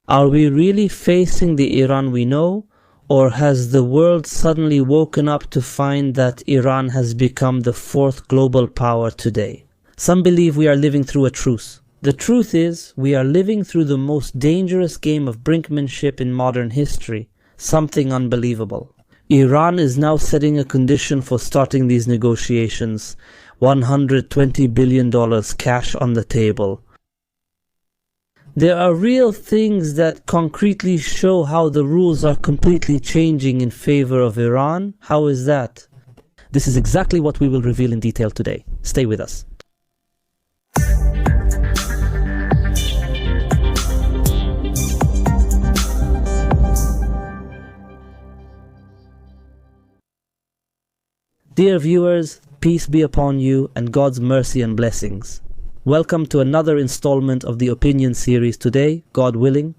Are we really facing the Iran we know, or has the world suddenly woken up to find that Iran has become the fourth global power today? Some believe we are living through a truce. The truth is, we are living through the most dangerous game of brinkmanship in modern history, something unbelievable. Iran is now setting a condition for starting these negotiations, $120 billion cash on the table. There are real things that concretely show how the rules are completely changing in favor of Iran. How is that? This is exactly what we will reveal in detail today. Stay with us. Dear viewers, peace be upon you and God's mercy and blessings. Welcome to another installment of the Opinion series today, God willing,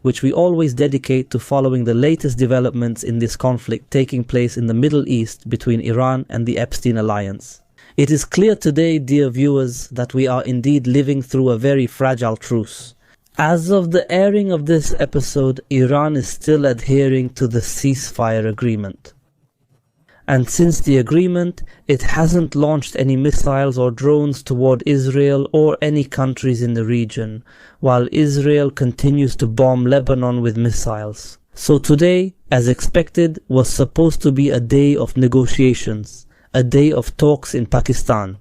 which we always dedicate to following the latest developments in this conflict taking place in the Middle East between Iran and the Epstein Alliance. It is clear today, dear viewers, that we are indeed living through a very fragile truce. As of the airing of this episode, Iran is still adhering to the ceasefire agreement. And since the agreement, it hasn't launched any missiles or drones toward Israel or any countries in the region, while Israel continues to bomb Lebanon with missiles. So today, as expected, was supposed to be a day of negotiations, a day of talks in Pakistan.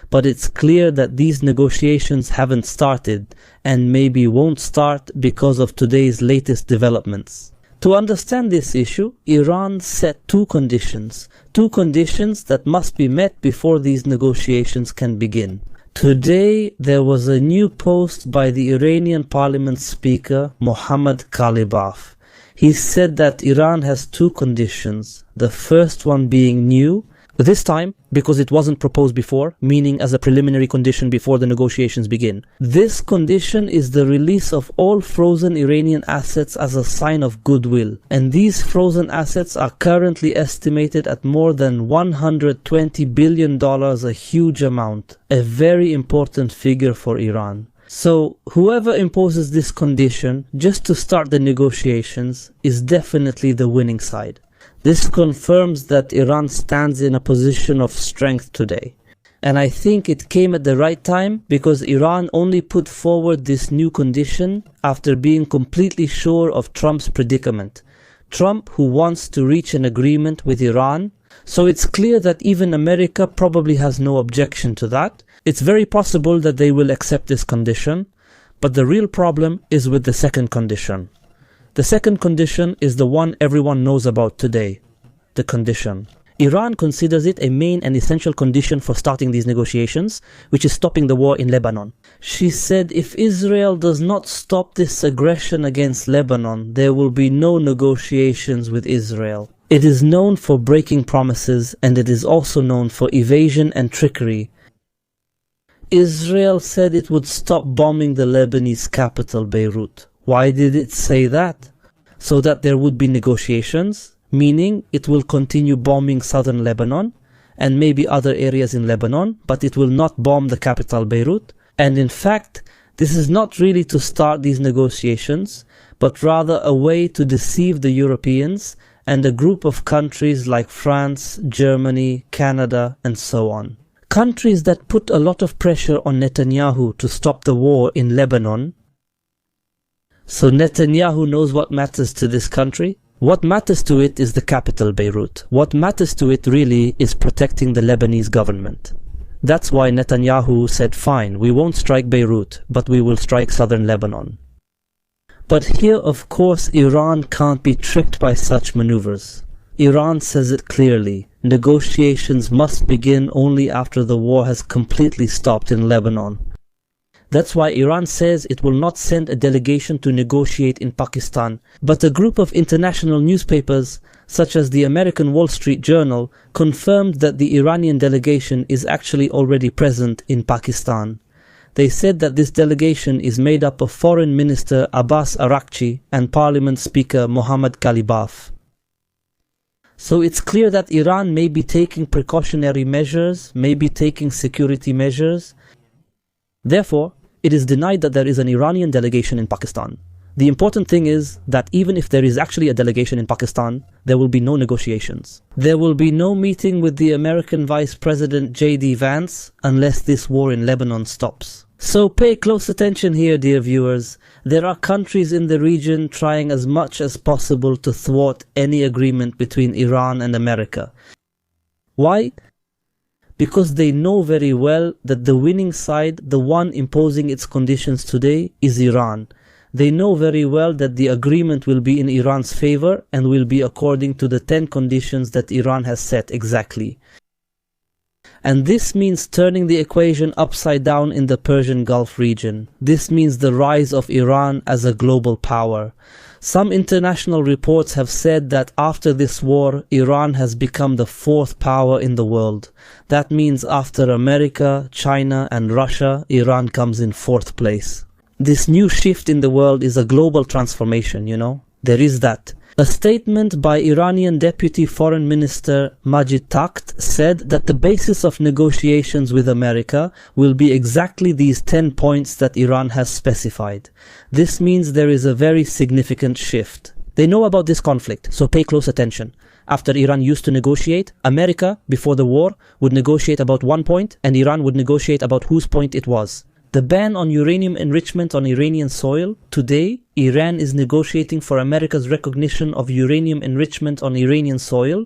But it's clear that these negotiations haven't started, and maybe won't start because of today's latest developments. To understand this issue, Iran set two conditions that must be met before these negotiations can begin. Today, there was a new post by the Iranian parliament speaker, Mohammad Ghalibaf. He said that Iran has two conditions, the first one being new, this time because it wasn't proposed before, meaning as a preliminary condition before the negotiations begin. This condition is the release of all frozen Iranian assets as a sign of goodwill, and these frozen assets are currently estimated at more than $120 billion, a huge amount, a very important figure for Iran. So, whoever imposes this condition just to start the negotiations is definitely the winning side. This confirms that Iran stands in a position of strength today. And I think it came at the right time because Iran only put forward this new condition after being completely sure of Trump's predicament. Trump, who wants to reach an agreement with Iran, so it's clear that even America probably has no objection to that. It's very possible that they will accept this condition, but the real problem is with the second condition. The second condition is the one everyone knows about today, the condition. Iran considers it a main and essential condition for starting these negotiations, which is stopping the war in Lebanon. She said if Israel does not stop this aggression against Lebanon, there will be no negotiations with Israel. It is known for breaking promises, and it is also known for evasion and trickery. Israel said it would stop bombing the Lebanese capital, Beirut. Why did it say that? So that there would be negotiations, meaning it will continue bombing southern Lebanon and maybe other areas in Lebanon, but it will not bomb the capital Beirut. And in fact, this is not really to start these negotiations, but rather a way to deceive the Europeans and a group of countries like France, Germany, Canada, and so on. Countries that put a lot of pressure on Netanyahu to stop the war in Lebanon. So Netanyahu knows what matters to this country. What matters to it is the capital, Beirut. What matters to it really is protecting the Lebanese government. That's why Netanyahu said, fine, we won't strike Beirut, but we will strike southern Lebanon. But here, of course, Iran can't be tricked by such maneuvers. Iran says it clearly. Negotiations must begin only after the war has completely stopped in Lebanon. That's why Iran says it will not send a delegation to negotiate in Pakistan, but a group of international newspapers, such as the American Wall Street Journal, confirmed that the Iranian delegation is actually already present in Pakistan. They said that this delegation is made up of Foreign Minister Abbas Araghchi and Parliament Speaker Mohammad Ghalibaf. So it's clear that Iran may be taking precautionary measures, may be taking security measures. Therefore, it is denied that there is an Iranian delegation in Pakistan. The important thing is that even if there is actually a delegation in Pakistan, there will be no negotiations. There will be no meeting with the American Vice President J.D. Vance unless this war in Lebanon stops. So pay close attention here, dear viewers. There are countries in the region trying as much as possible to thwart any agreement between Iran and America. Why? Because they know very well that the winning side, the one imposing its conditions today, is Iran. They know very well that the agreement will be in Iran's favor and will be according to the 10 conditions that Iran has set exactly. And this means turning the equation upside down in the Persian Gulf region. This means the rise of Iran as a global power. Some international reports have said that after this war, Iran has become the 4th power in the world. That means after America, China and Russia, Iran comes in 4th place. This new shift in the world is a global transformation, you know. There is that. A statement by Iranian Deputy Foreign Minister Majid Takht said that the basis of negotiations with America will be exactly these 10 points that Iran has specified. This means there is a very significant shift. They know about this conflict, so pay close attention. After Iran used to negotiate, America, before the war, would negotiate about 1 point, and Iran would negotiate about whose point it was. The ban on uranium enrichment on Iranian soil. Today, Iran is negotiating for America's recognition of uranium enrichment on Iranian soil.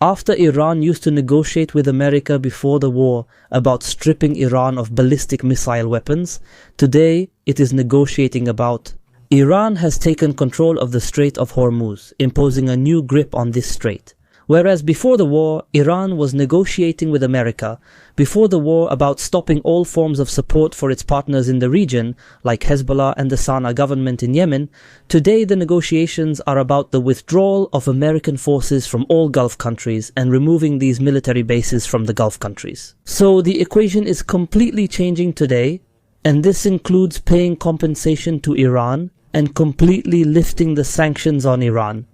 After Iran used to negotiate with America before the war about stripping Iran of ballistic missile weapons, today it is negotiating about. Iran has taken control of the Strait of Hormuz, imposing a new grip on this strait. Whereas before the war, Iran was negotiating with America, before the war, about stopping all forms of support for its partners in the region, like Hezbollah and the Sana'a government in Yemen. Today the negotiations are about the withdrawal of American forces from all Gulf countries and removing these military bases from the Gulf countries. So the equation is completely changing today, and this includes paying compensation to Iran and completely lifting the sanctions on Iran.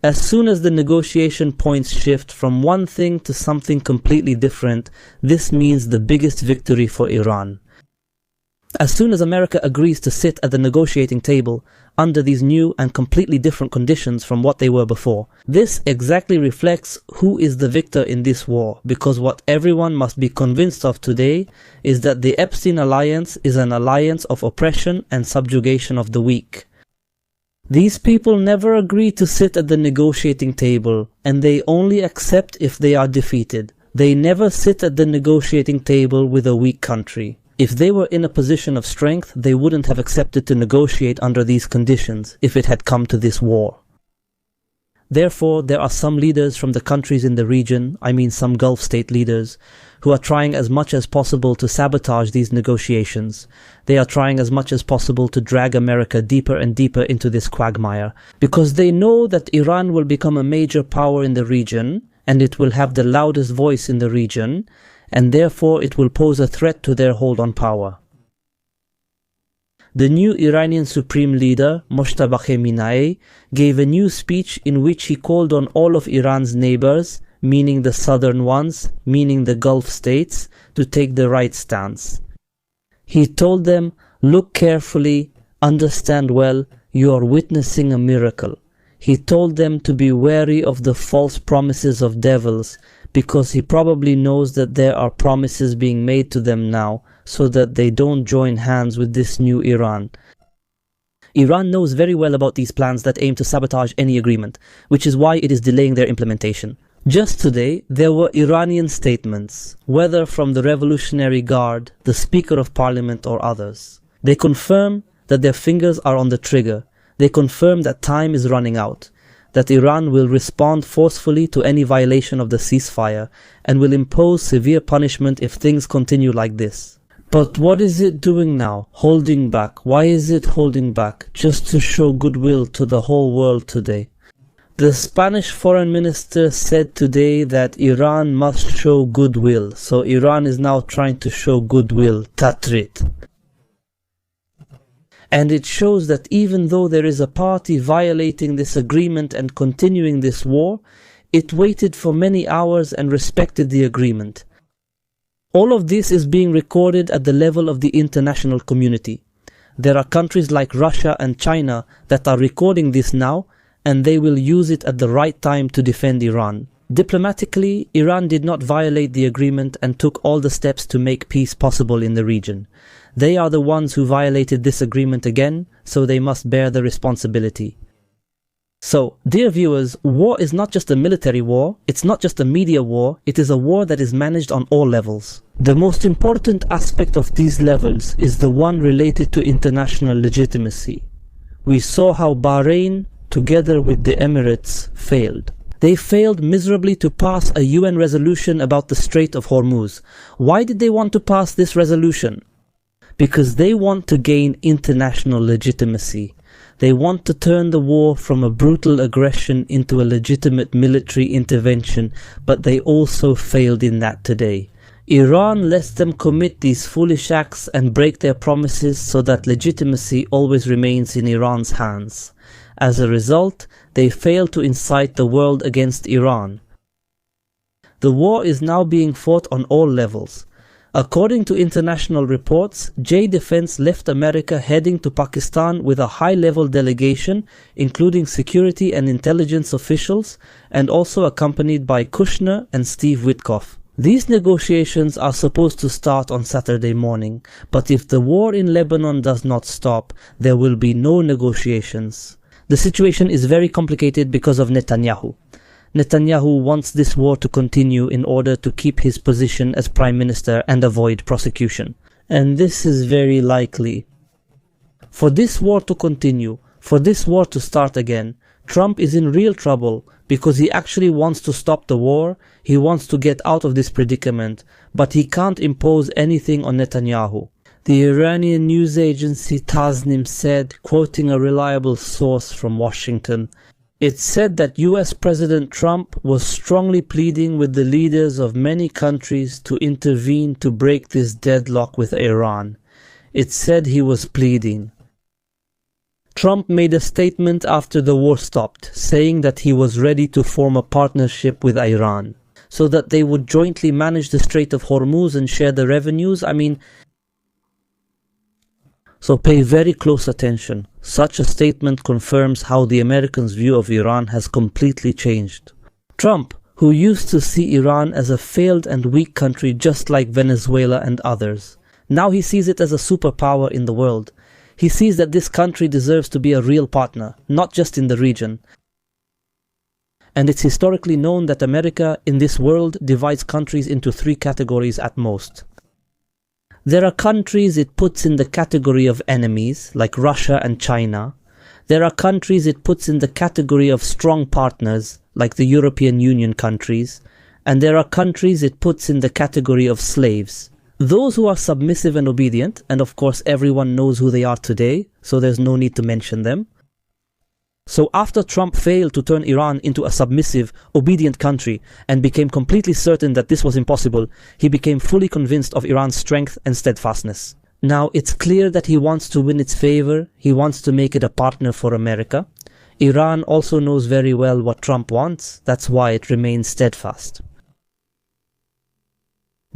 As soon as the negotiation points shift from one thing to something completely different, this means the biggest victory for Iran. As soon as America agrees to sit at the negotiating table under these new and completely different conditions from what they were before, this exactly reflects who is the victor in this war, because what everyone must be convinced of today is that the Epstein alliance is an alliance of oppression and subjugation of the weak. These people never agree to sit at the negotiating table, and they only accept if they are defeated. They never sit at the negotiating table with a weak country. If they were in a position of strength, they wouldn't have accepted to negotiate under these conditions if it had come to this war. Therefore, there are some leaders from the countries in the region, I mean some Gulf state leaders, who are trying as much as possible to sabotage these negotiations. They are trying as much as possible to drag America deeper and deeper into this quagmire, because they know that Iran will become a major power in the region, and it will have the loudest voice in the region, and therefore it will pose a threat to their hold on power. The new Iranian Supreme Leader, Mojtaba Khamenei, gave a new speech in which he called on all of Iran's neighbors, meaning the southern ones, meaning the Gulf states, to take the right stance. He told them, look carefully, understand well, you are witnessing a miracle. He told them to be wary of the false promises of devils, because he probably knows that there are promises being made to them now, so that they don't join hands with this new Iran. Iran knows very well about these plans that aim to sabotage any agreement, which is why it is delaying their implementation. Just today, there were Iranian statements, whether from the Revolutionary Guard, the Speaker of Parliament or others. They confirm that their fingers are on the trigger. They confirm that time is running out, that Iran will respond forcefully to any violation of the ceasefire and will impose severe punishment if things continue like this. But what is it doing now? Holding back. Why is it holding back? Just to show goodwill to the whole world today. The Spanish foreign minister said today that Iran must show goodwill. So Iran is now trying to show goodwill. Tatrit. And it shows that even though there is a party violating this agreement and continuing this war, it waited for many hours and respected the agreement. All of this is being recorded at the level of the international community. There are countries like Russia and China that are recording this now, and they will use it at the right time to defend Iran. Diplomatically, Iran did not violate the agreement and took all the steps to make peace possible in the region. They are the ones who violated this agreement again, so they must bear the responsibility. So, dear viewers, war is not just a military war, it's not just a media war, it is a war that is managed on all levels. The most important aspect of these levels is the one related to international legitimacy. We saw how Bahrain, together with the Emirates, failed. They failed miserably to pass a UN resolution about the Strait of Hormuz. Why did they want to pass this resolution? Because they want to gain international legitimacy. They want to turn the war from a brutal aggression into a legitimate military intervention, but they also failed in that today. Iran lets them commit these foolish acts and break their promises so that legitimacy always remains in Iran's hands. As a result, they fail to incite the world against Iran. The war is now being fought on all levels. According to international reports, J Defense left America heading to Pakistan with a high-level delegation, including security and intelligence officials, and also accompanied by Kushner and Steve Witkoff. These negotiations are supposed to start on Saturday morning, but if the war in Lebanon does not stop, there will be no negotiations. The situation is very complicated because of Netanyahu. Netanyahu wants this war to continue in order to keep his position as Prime Minister and avoid prosecution. And this is very likely. For this war to continue, for this war to start again, Trump is in real trouble because he actually wants to stop the war, he wants to get out of this predicament, but he can't impose anything on Netanyahu. The Iranian news agency Tasnim said, quoting a reliable source from Washington, it said that US President Trump was strongly pleading with the leaders of many countries to intervene to break this deadlock with Iran. It said he was pleading. Trump made a statement after the war stopped, saying that he was ready to form a partnership with Iran, so that they would jointly manage the Strait of Hormuz and share the revenues. So pay very close attention. Such a statement confirms how the Americans' view of Iran has completely changed. Trump, who used to see Iran as a failed and weak country just like Venezuela and others, now he sees it as a superpower in the world. He sees that this country deserves to be a real partner, not just in the region. And it's historically known that America in this world divides countries into 3 categories at most. There are countries it puts in the category of enemies, like Russia and China. There are countries it puts in the category of strong partners, like the European Union countries. And there are countries it puts in the category of slaves. Those who are submissive and obedient, and of course everyone knows who they are today, so there's no need to mention them. So after Trump failed to turn Iran into a submissive, obedient country and became completely certain that this was impossible, he became fully convinced of Iran's strength and steadfastness. Now it's clear that he wants to win its favor, he wants to make it a partner for America. Iran also knows very well what Trump wants, that's why it remains steadfast.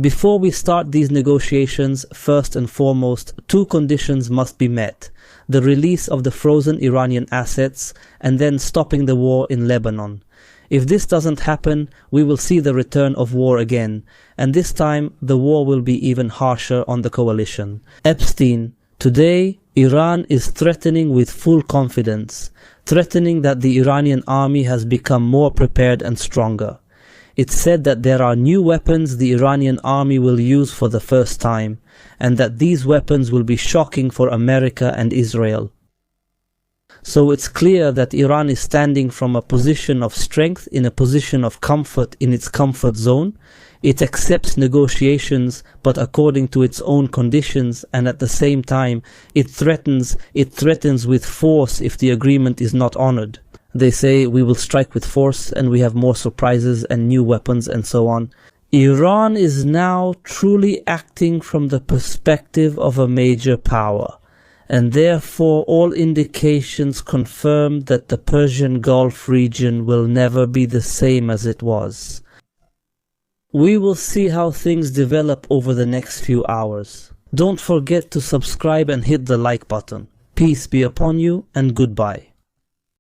Before we start these negotiations, first and foremost, 2 conditions must be met. The release of the frozen Iranian assets, and then stopping the war in Lebanon. If this doesn't happen, we will see the return of war again, and this time the war will be even harsher on the coalition. Epstein, today Iran is threatening with full confidence, threatening that the Iranian army has become more prepared and stronger. It's said that there are new weapons the Iranian army will use for the first time, and that these weapons will be shocking for America and Israel. So it's clear that Iran is standing from a position of strength, in a position of comfort in its comfort zone. It accepts negotiations, but according to its own conditions, and at the same time, it threatens with force if the agreement is not honored. They say we will strike with force and we have more surprises and new weapons and so on. Iran is now truly acting from the perspective of a major power, and therefore all indications confirm that the Persian Gulf region will never be the same as it was. We will see how things develop over the next few hours. Don't forget to subscribe and hit the like button. Peace be upon you and goodbye.